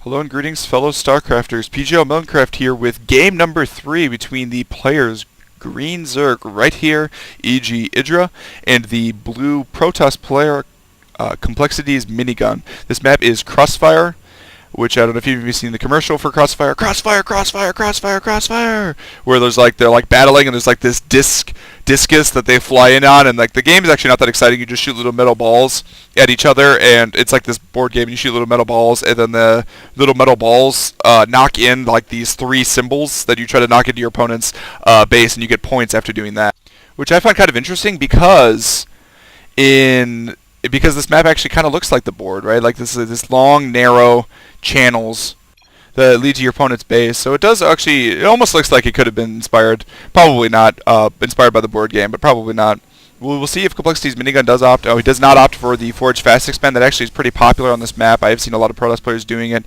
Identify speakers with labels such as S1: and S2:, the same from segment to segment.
S1: Hello and greetings, fellow StarCrafters. PGL Milncraft here with game number 3 between the players Green Zerg right here, EGIdra, and the blue Protoss player coL.Minigun. This map is Crossfire, which I don't know if you've seen the commercial for Crossfire. Crossfire, Crossfire, Crossfire, Crossfire! Where they're like battling and there's like this discus that they fly in on, and like the game is actually not that exciting. You just shoot little metal balls at each other, and it's like this board game. You shoot little metal balls, and then the little metal balls knock in like these 3 symbols that you try to knock into your opponent's base, and you get points after doing that. Which I find kind of interesting because this map actually kind of looks like the board, right? Like this long, narrow channels that lead to your opponent's base. So it does actually, it almost looks like it could have been inspired, probably not inspired by the board game, but probably not. We'll see if coL.Minigun does opt. Oh, he does not opt for the Forge Fast Expand. That actually is pretty popular on this map. I have seen a lot of Protoss players doing it.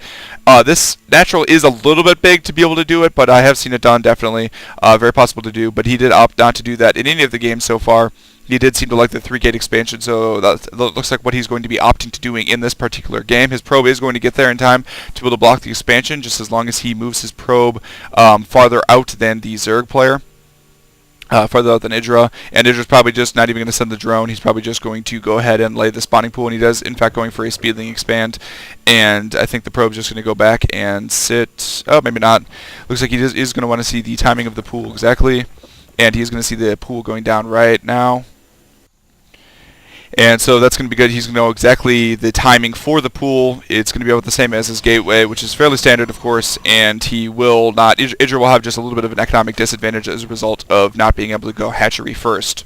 S1: This natural is a little bit big to be able to do it, but I have seen it done, definitely. Very possible to do, but he did opt not to do that in any of the games so far. He did seem to like the 3-gate expansion, so that looks like what he's going to be opting to doing in this particular game. His probe is going to get there in time to be able to block the expansion, just as long as he moves his probe farther out than the Zerg player. Farther out than Idra, and Idra's probably just not even going to send the drone. He's probably just going to go ahead and lay the spawning pool, and he does, in fact, going for a speedling expand, and I think the probe's just going to go back and sit. Oh, maybe not. Looks like he is going to want to see the timing of the pool exactly, and he's going to see the pool going down right now. And so that's going to be good. He's going to know exactly the timing for the pool. It's going to be about the same as his gateway, which is fairly standard, of course, and he will not, Idra will have just a little bit of an economic disadvantage as a result of not being able to go hatchery first.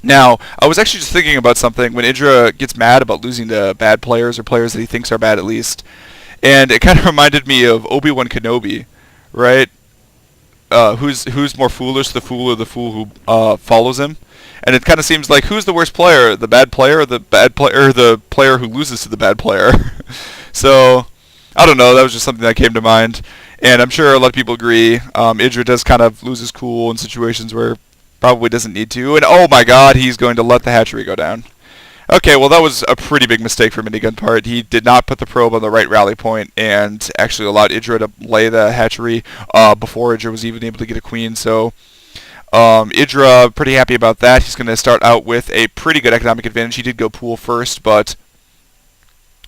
S1: Now, I was actually just thinking about something when Idra gets mad about losing to bad players, or players that he thinks are bad at least, and it kind of reminded me of Obi-Wan Kenobi, right? Who's more foolish, the fool or the fool who follows him? And it kind of seems like, who's the worst player, the bad player or the player who loses to the bad player? So, I don't know, that was just something that came to mind. And I'm sure a lot of people agree. Idra does kind of lose his cool in situations where probably doesn't need to. And oh my god, he's going to let the hatchery go down. Okay, well that was a pretty big mistake for Minigun part. He did not put the probe on the right rally point and actually allowed Idra to lay the hatchery before Idra was even able to get a queen. So Idra pretty happy about that. He's going to start out with a pretty good economic advantage. He did go pool first, but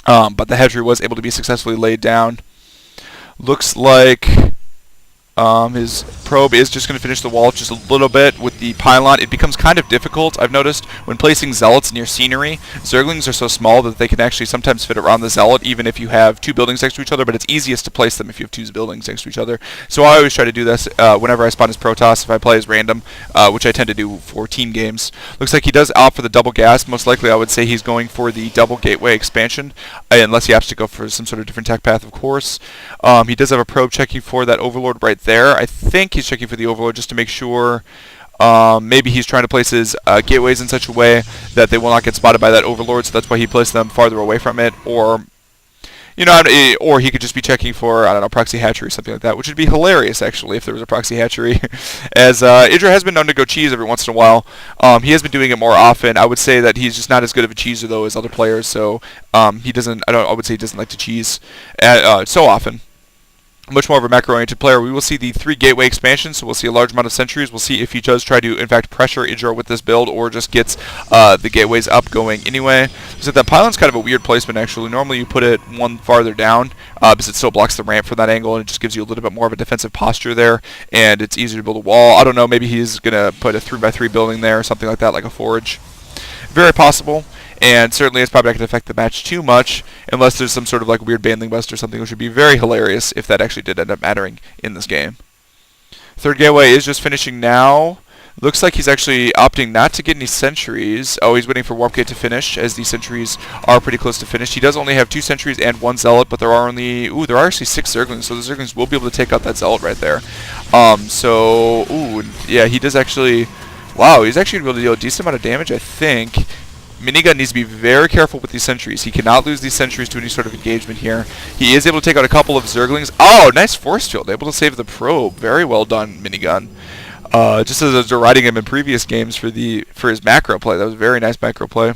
S1: the hatchery was able to be successfully laid down. Looks like his probe is just going to finish the wall just a little bit with the pylon. It becomes kind of difficult, I've noticed, when placing zealots near scenery. Zerglings are so small that they can actually sometimes fit around the zealot, even if you have 2 buildings next to each other, but it's easiest to place them if you have 2 buildings next to each other. So I always try to do this whenever I spawn as Protoss, if I play as random, which I tend to do for team games. Looks like he does opt for the double gas. Most likely I would say he's going for the double gateway expansion, unless he opts to go for some sort of different tech path, of course. He does have a probe checking for that overlord right there. I think he's checking for the overlord just to make sure. Maybe he's trying to place his gateways in such a way that they will not get spotted by that overlord, so that's why he placed them farther away from it. Or, you know, or he could just be checking for, I don't know, proxy hatchery or something like that, which would be hilarious, actually, if there was a proxy hatchery. As Idra has been known to go cheese every once in a while. He has been doing it more often. I would say that he's just not as good of a cheeser, though, as other players, so he doesn't, I would say he doesn't like to cheese so often. Much more of a macro-oriented player. We will see the 3 gateway expansion, so we'll see a large amount of sentries. We'll see if he does try to, in fact, pressure Idra with this build, or just gets the gateways up going anyway. So that pylon's kind of a weird placement, actually. Normally you put it one farther down, because it still blocks the ramp from that angle, and it just gives you a little bit more of a defensive posture there, and it's easier to build a wall. I don't know, maybe he's going to put a 3x3 building there, or something like that, like a forge. Very possible. And certainly it's probably not going to affect the match too much, unless there's some sort of like weird bandling bust or something, which would be very hilarious if that actually did end up mattering in this game. 3rd gateway is just finishing now. Looks like he's actually opting not to get any sentries. Oh, he's waiting for warp gate to finish, as the sentries are pretty close to finished. He does only have 2 sentries and 1 zealot, but there are actually 6 zerglings, so the zerglings will be able to take out that zealot right there. Yeah, he does actually. Wow, he's actually able to deal a decent amount of damage, I think. Minigun needs to be very careful with these sentries. He cannot lose these sentries to any sort of engagement here. He is able to take out a couple of Zerglings. Oh, nice force field. Able to save the probe. Very well done, Minigun. Just as I was deriding him in previous games for his macro play. That was a very nice macro play.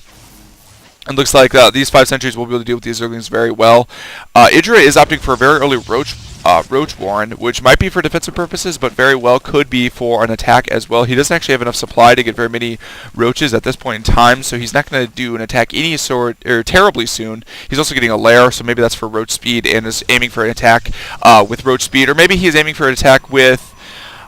S1: It looks like these 5 sentries will be able to deal with these Zerglings very well. EGIdra is opting for a very early Roach Warren, which might be for defensive purposes, but very well could be for an attack as well. He doesn't actually have enough supply to get very many Roaches at this point in time, so he's not going to do an attack any sort, or terribly soon. He's also getting a lair, so maybe that's for Roach Speed, and is aiming for an attack with Roach Speed, or maybe he's aiming for an attack with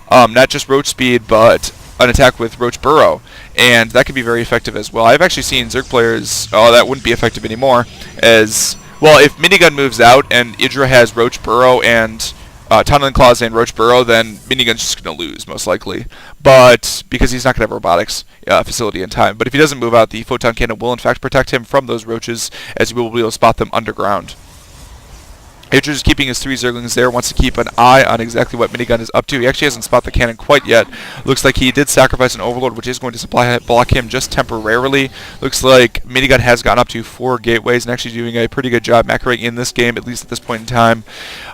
S1: not just Roach Speed, but an attack with Roach Burrow, and that could be very effective as well. I've actually seen Zerg players, that wouldn't be effective anymore, as, well, if Minigun moves out and EGIdra has Roach Burrow and Tunneling Claws and Roach Burrow, then Minigun's just going to lose, most likely. But, because he's not going to have robotics facility in time. But if he doesn't move out, the Photon Cannon will in fact protect him from those Roaches, as he will be able to spot them underground. EGIdra is keeping his 3 Zerglings there, wants to keep an eye on exactly what Minigun is up to. He actually hasn't spotted the cannon quite yet. Looks like he did sacrifice an Overlord, which is going to block him just temporarily. Looks like Minigun has gotten up to 4 gateways and actually doing a pretty good job macroing in this game, at least at this point in time,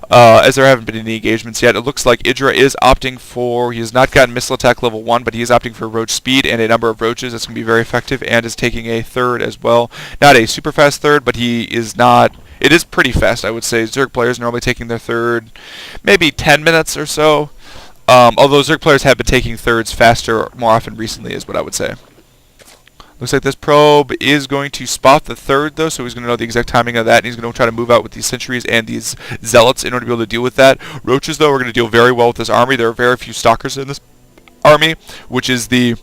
S1: as there haven't been any engagements yet. It looks like EGIdra is opting for, he has not gotten missile attack level 1, but he is opting for Roach Speed and a number of Roaches. That's going to be very effective, and is taking a 3rd as well. Not a super fast 3rd, but he is not... It is pretty fast, I would say. Zerg players normally taking their 3rd maybe 10 minutes or so. Although Zerg players have been taking 3rds faster more often recently, is what I would say. Looks like this probe is going to spot the 3rd, though, so he's going to know the exact timing of that, and he's going to try to move out with these sentries and these zealots in order to be able to deal with that. Roaches, though, are going to deal very well with this army. There are very few stalkers in this army, which is the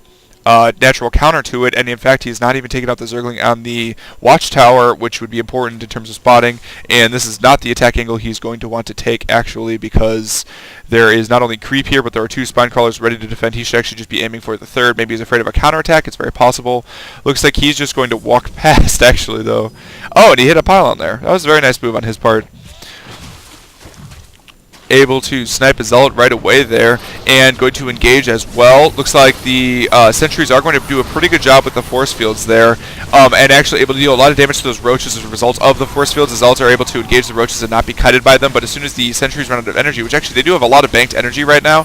S1: natural counter to it, and in fact he's not even taking out the Zergling on the watchtower, which would be important in terms of spotting, and this is not the attack angle he's going to want to take, actually, because there is not only creep here, but there are 2 spine crawlers ready to defend. He should actually just be aiming for the 3rd. Maybe he's afraid of a counterattack. It's very possible. Looks like he's just going to walk past, actually, though. Oh, and he hit a pylon there. That was a very nice move on his part. Able to snipe a zealot right away there, and going to engage as well. Looks like the sentries are going to do a pretty good job with the force fields there, and actually able to deal a lot of damage to those Roaches as a result of the force fields. The zealots are able to engage the Roaches and not be kited by them, but as soon as the sentries run out of energy, which actually they do have a lot of banked energy right now,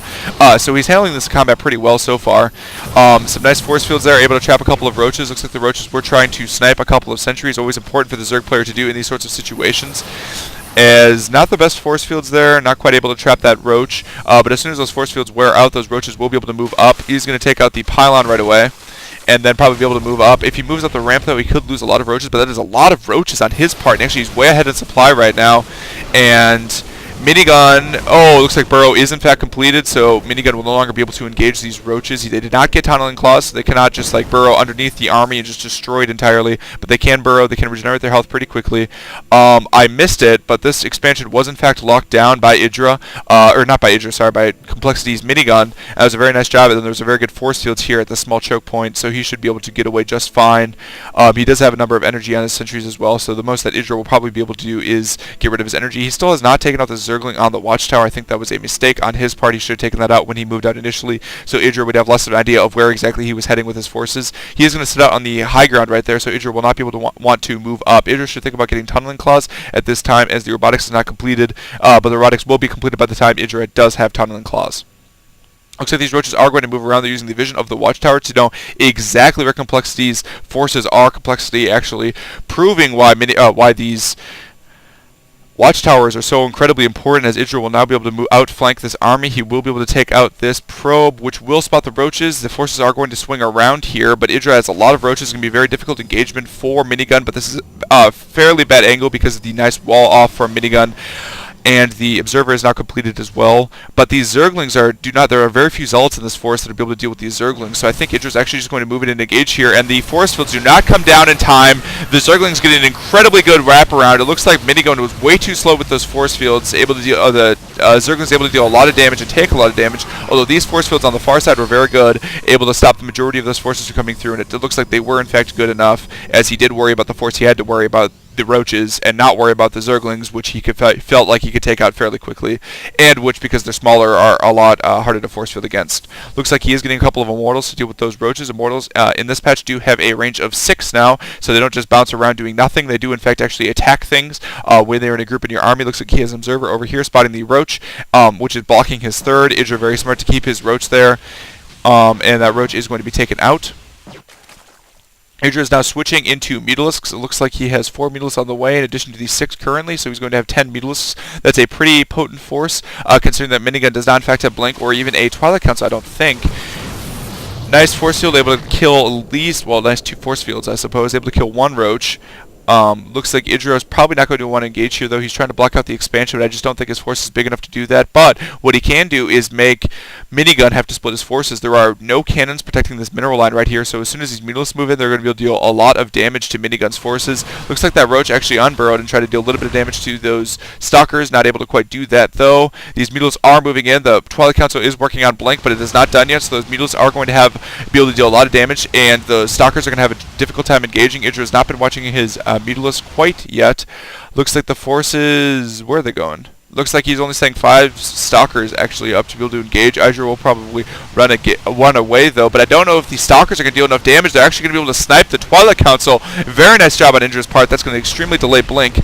S1: so he's handling this combat pretty well so far. Some nice force fields there, able to trap a couple of Roaches. Looks like the Roaches were trying to snipe a couple of sentries, always important for the Zerg player to do in these sorts of situations. As not the best force fields there, not quite able to trap that Roach, but as soon as those force fields wear out, those Roaches will be able to move up. He's going to take out the pylon right away, and then probably be able to move up. If he moves up the ramp, though, he could lose a lot of Roaches, but that is a lot of Roaches on his part, and actually he's way ahead in supply right now, and Minigun, oh, it looks like Burrow is in fact completed, so Minigun will no longer be able to engage these Roaches. They did not get Tunneling Claws, so they cannot just like burrow underneath the army and just destroy it entirely, but they can burrow, they can regenerate their health pretty quickly. I missed it, but this expansion was in fact locked down by EGIdra, or not by EGIdra, sorry, by Complexity's Minigun. That was a very nice job, and then there was a very good force fields here at the small choke point, so he should be able to get away just fine. He does have a number of energy on his sentries as well, so the most that EGIdra will probably be able to do is get rid of his energy. He still has not taken out the Zergling on the watchtower. I think that was a mistake on his part. He should have taken that out when he moved out initially, so EGIdra would have less of an idea of where exactly he was heading with his forces. He is going to sit out on the high ground right there, so EGIdra will not be able to want to move up. EGIdra should think about getting Tunneling Claws at this time, as the robotics is not completed, but the robotics will be completed by the time EGIdra does have Tunneling Claws. Looks like these Roaches are going to move around. They're using the vision of the watchtower to know exactly where Complexity's forces are. Complexity actually proving why these watchtowers are so incredibly important, as EGIdra will now be able to outflank this army. He will be able to take out this probe, which will spot the Roaches. The forces are going to swing around here, but EGIdra has a lot of Roaches. It's going to be a very difficult engagement for Minigun, but this is a fairly bad angle because of the nice wall off from Minigun. And the Observer is now completed as well. But these Zerglings there are very few Zealots in this forest that will be able to deal with these Zerglings. So I think EGIdra is actually just going to move it and engage here. And the force fields do not come down in time. The Zerglings get an incredibly good wraparound. It looks like Minigun was way too slow with those force fields. Able to deal, the Zerglings able to deal a lot of damage and take a lot of damage. Although these force fields on the far side were very good, able to stop the majority of those forces from coming through. And it looks like they were in fact good enough, as he did worry about the force he had to worry about the Roaches and not worry about the Zerglings, which he felt like he could take out fairly quickly, and which, because they're smaller, are a lot harder to force field against. Looks like he is getting a couple of Immortals to deal with those Roaches. Immortals in this patch do have a range of 6 now, so they don't just bounce around doing nothing. They do in fact actually attack things when they're in a group in your army. Looks like he has an Observer over here spotting the Roach, which is blocking his 3rd. EGIdra very smart to keep his Roach there, and that Roach is going to be taken out. Idra is now switching into Mutalisks. It looks like he has 4 Mutalisks on the way in addition to the 6 currently, so he's going to have 10 Mutalisks. That's a pretty potent force, considering that Minigun does not in fact have Blink or even a Twilight Council, I don't think. Nice force field, able to kill at least, well, nice 2 force fields, I suppose. Able to kill 1 Roach. Looks like Idra is probably not going to want to engage here, though. He's trying to block out the expansion, but I just don't think his force is big enough to do that. But what he can do is make Minigun have to split his forces. There are no cannons protecting this mineral line right here, so as soon as these Mutalisks move in, they're going to be able to deal a lot of damage to Minigun's forces. Looks like that Roach actually unburrowed and tried to deal a little bit of damage to those Stalkers. Not able to quite do that, though. These Mutalisks are moving in. The Twilight Council is working on Blink, but it is not done yet, so those Mutalisks are going to be able to deal a lot of damage, and the Stalkers are going to have a difficult time engaging. Idra has not been watching his Mutalisks quite yet. Looks like the forces, where are they going? Looks like he's only sending 5 Stalkers actually up to be able to engage. Idra will probably run away though, but I don't know if these Stalkers are going to deal enough damage. They're actually going to be able to snipe the Twilight Council. Very nice job on Idra's part. That's going to extremely delay Blink,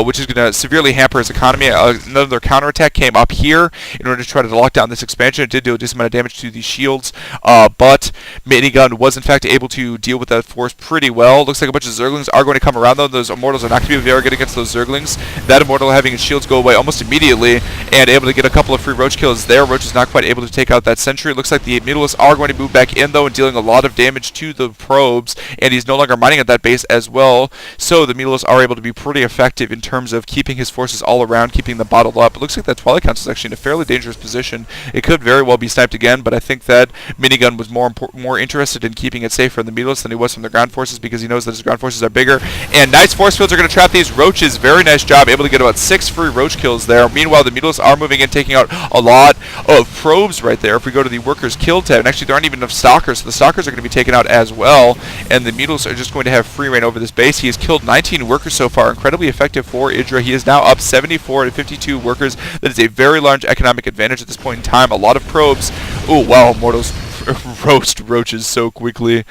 S1: which is going to severely hamper his economy. Another counterattack came up here in order to try to lock down this expansion. It did do a decent amount of damage to the shields, but Minigun was in fact able to deal with that force pretty well. Looks like a bunch of Zerglings are going to come around though. Those Immortals are not going to be very good against those Zerglings. That Immortal having his shields go away almost immediately and able to get a couple of free Roach kills there. Roach is not quite able to take out that sentry. It looks like the Mutalisks are going to move back in though and dealing a lot of damage to the probes, and he's no longer mining at that base as well, so the Mutalisks are able to be pretty effective in terms of keeping his forces all around, keeping them bottled up. It looks like that Twilight Council is actually in a fairly dangerous position. It could very well be sniped again, but I think that Minigun was more interested in keeping it safe from the Mutalisks than he was from the ground forces, because he knows that his ground forces are bigger. And nice force fields are going to trap these Roaches. Very nice job, able to get about 6 free Roach kills there. Meanwhile, the Mutalisks are moving in, taking out a lot of probes right there. If we go to the workers kill tab, and actually there aren't even enough Stalkers, so the Stalkers are going to be taken out as well, and the Mutalisks are just going to have free reign over this base. He has killed 19 workers so far, incredibly effective for Idra. He is now up 74 to 52 workers. That is a very large economic advantage at this point in time. A lot of probes. Oh wow, Mortals roast Roaches so quickly.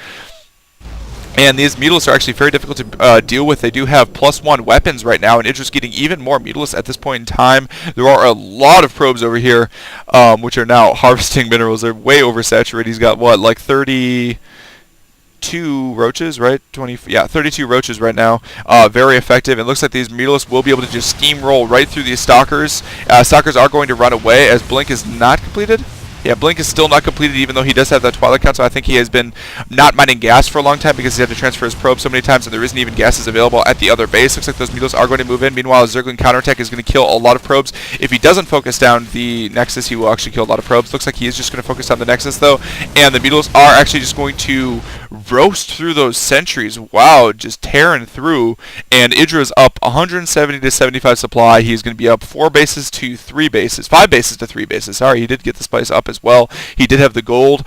S1: And these Mutalisks are actually very difficult to deal with. They do have +1 weapons right now, and Idra's getting even more Mutalisks at this point in time. There are a lot of probes over here, which are now harvesting minerals. They're way oversaturated. He's got, what, like 32 Roaches, right? 32 Roaches right now. Very effective. It looks like these Mutalisks will be able to just steamroll right through these Stalkers. Stalkers are going to run away as Blink is not completed. Yeah, Blink is still not completed, even though he does have that Twilight Council. I think he has been not mining gas for a long time because he had to transfer his probe so many times, and there isn't even gases available at the other base. Looks like those Mutalisks are going to move in. Meanwhile, Zergling counterattack is going to kill a lot of probes. If he doesn't focus down the Nexus, he will actually kill a lot of probes. Looks like he is just going to focus on the Nexus, though, and the Mutalisks are actually just going to roast through those sentries. Wow, just tearing through, and Idra is up 170 to 75 supply. He's going to be up 4 bases to 3 bases. 5 bases to 3 bases. Sorry, he did get the spice up as well. He did have the gold,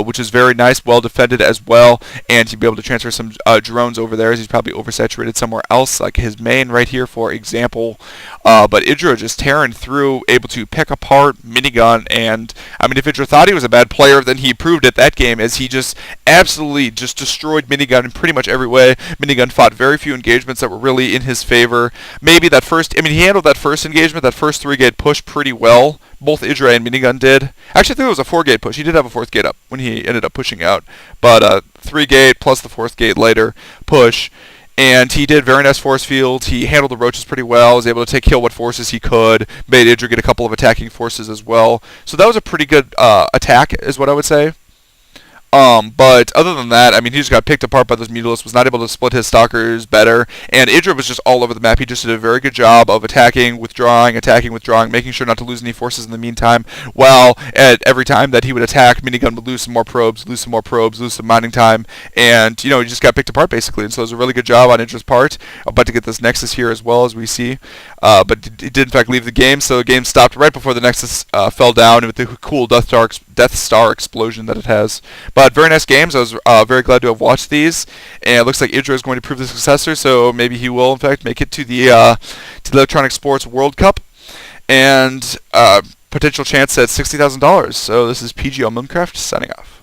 S1: which is very nice, well defended as well, and he'd be able to transfer some drones over there as he's probably oversaturated somewhere else, like his main right here, for example. But Idra just tearing through, able to pick apart Minigun, and I mean, if Idra thought he was a bad player, then he proved it that game, as he just absolutely just destroyed Minigun in pretty much every way. Minigun fought very few engagements that were really in his favor. Maybe that first, I mean, he handled that first engagement, that first 3-gate push pretty well. Both Idra and Minigun did. Actually, I think it was a 4-gate push. He did have a 4th gate up when he ended up pushing out. But 3-gate plus the 4th gate later push. And he did very nice force fields. He handled the Roaches pretty well. Was able to kill what forces he could. Made Idra get a couple of attacking forces as well. So that was a pretty good attack, is what I would say. But other than that, I mean, he just got picked apart by those Mutalisks, was not able to split his Stalkers better, and Idra was just all over the map. He just did a very good job of attacking, withdrawing, making sure not to lose any forces in the meantime, while at every time that he would attack, Minigun would lose some more probes, lose some mining time, and, you know, he just got picked apart, basically, and so it was a really good job on Idra's part. About to get this Nexus here as well, as we see, but he did, in fact, leave the game, so the game stopped right before the Nexus fell down with the cool Death Star explosion that it has. But very nice games. I was very glad to have watched these, and it looks like Idra is going to prove the successor, so maybe he will in fact make it to the Electronic Sports World Cup, and potential chance at $60,000. So this is PGL Moncraft signing off.